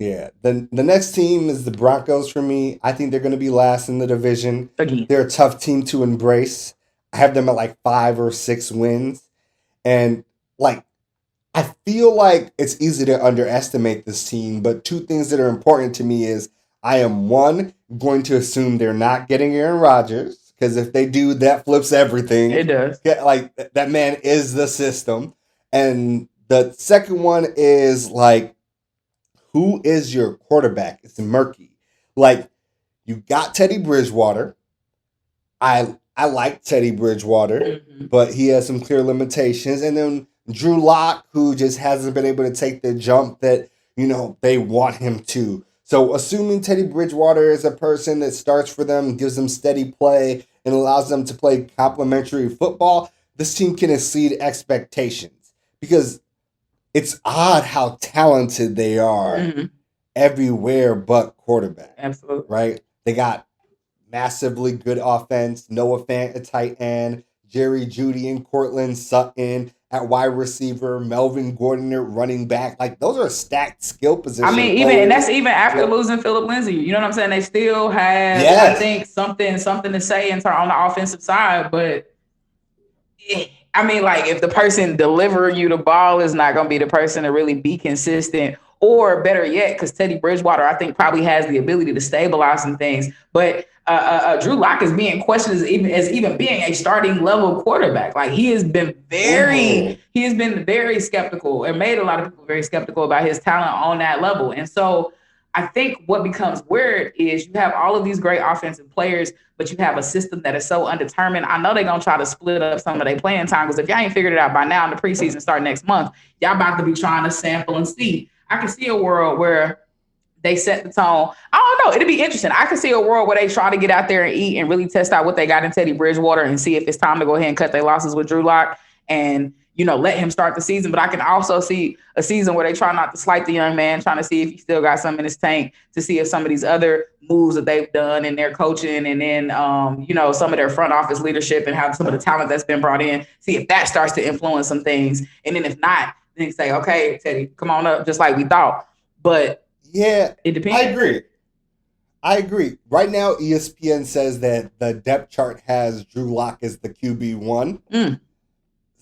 Yeah. The next team is the Broncos for me. I think they're going to be last in the division. Again. They're a tough team to embrace. I have them at like 5 or 6 wins. And like, I feel like it's easy to underestimate this team, but two things that are important to me is I am one going to assume they're not getting Aaron Rodgers because if they do, that flips everything. It does. Like that man is the system. And the second one is like, who is your quarterback? It's murky. Like you got Teddy Bridgewater. I like Teddy Bridgewater, but he has some clear limitations. And then Drew Lock, who just hasn't been able to take the jump that, they want him to. So assuming Teddy Bridgewater is a person that starts for them, gives them steady play, and allows them to play complementary football, this team can exceed expectations. Because it's odd how talented they are everywhere but quarterback. Absolutely. Right? They got massively good offense, Noah Fant at tight end, Jerry Jeudy and Cortland Sutton at wide receiver, Melvin Gordon at running back. Like those are stacked skill positions. I mean, and that's even after losing Phillip Lindsay. You know what I'm saying? They still have, I think, something to say on the offensive side. But I mean, like if the person delivering you the ball is not going to be the person to really be consistent, or better yet, because Teddy Bridgewater, I think, probably has the ability to stabilize some things. But Drew Lock is being questioned as even being a starting level quarterback. Like he has been very skeptical and made a lot of people very skeptical about his talent on that level. And so I think what becomes weird is you have all of these great offensive players, but you have a system that is so undetermined. I know they're going to try to split up some of their playing time because if y'all ain't figured it out by now in the preseason start next month, y'all about to be trying to sample and see. I can see a world where they set the tone. I don't know. It'd be interesting. I can see a world where they try to get out there and eat and really test out what they got in Teddy Bridgewater and see if it's time to go ahead and cut their losses with Drew Lock and, let him start the season. But I can also see a season where they try not to slight the young man, trying to see if he still got some in his tank, to see if some of these other moves that they've done in their coaching and then, some of their front office leadership and how some of the talent that's been brought in, see if that starts to influence some things. And then if not, then say, okay, Teddy, come on up, just like we thought. But yeah, it depends. I agree. Right now, ESPN says that the depth chart has Drew Lock as the QB1.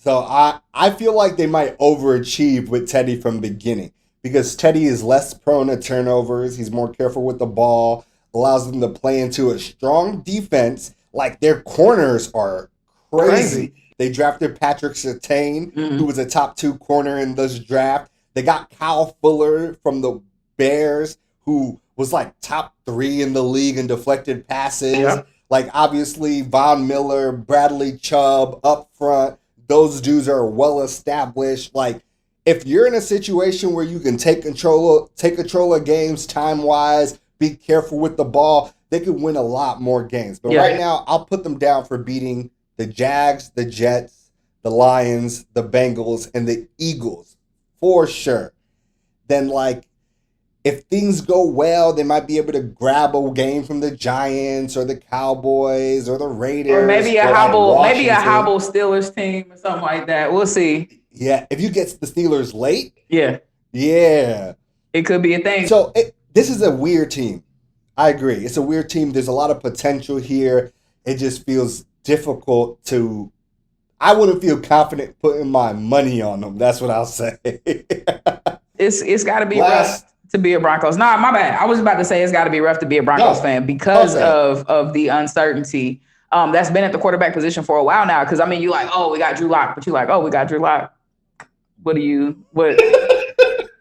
So I feel like they might overachieve with Teddy from the beginning because Teddy is less prone to turnovers. He's more careful with the ball, allows them to play into a strong defense. Like their corners are crazy. They drafted Patrick Surtain, who was a top 2 corner in this draft. They got Kyle Fuller from the Bears, who was like top 3 in the league in deflected passes. Yeah. Like obviously Von Miller, Bradley Chubb up front. Those dudes are well established. Like if you're in a situation where you can take control of games time-wise, be careful with the ball, they could win a lot more games. But right now, I'll put them down for beating the Jags, the Jets, the Lions, the Bengals, and the Eagles for sure. Then like if things go well, they might be able to grab a game from the Giants or the Cowboys or the Raiders. Or maybe a hobble Steelers team or something like that. We'll see. Yeah, if you get the Steelers late. Yeah. It could be a thing. So this is a weird team. I agree. It's a weird team. There's a lot of potential here. It just feels difficult to... I wouldn't feel confident putting my money on them. That's what I'll say. It's got to be rough to be a Broncos. Nah, my bad. I was about to say it's got to be rough to be a Broncos fan because of the uncertainty that's been at the quarterback position for a while now. Because I mean, you like, oh, we got Drew Lock, but you like, oh, we got Drew Lock.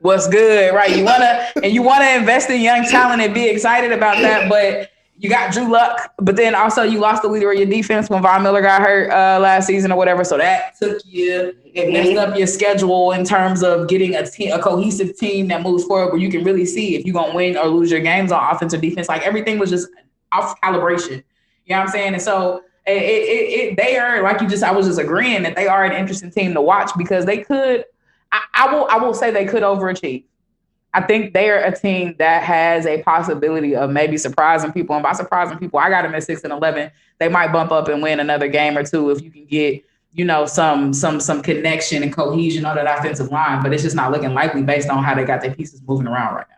What's good, right? You wanna invest in young talent and be excited about that, but you got Drew Lock, but then also you lost the leader of your defense when Von Miller got hurt last season or whatever. So that it messed up your schedule in terms of getting a cohesive team that moves forward where you can really see if you're going to win or lose your games on offense or defense. Like everything was just off calibration. You know what I'm saying? And so they are, like I was just agreeing that they are an interesting team to watch because they could, I will say they could overachieve. I think they're a team that has a possibility of maybe surprising people. And by surprising people, I got them at 6-11. They might bump up and win another game or two if you can get, some connection and cohesion on that offensive line. But it's just not looking likely based on how they got their pieces moving around right now.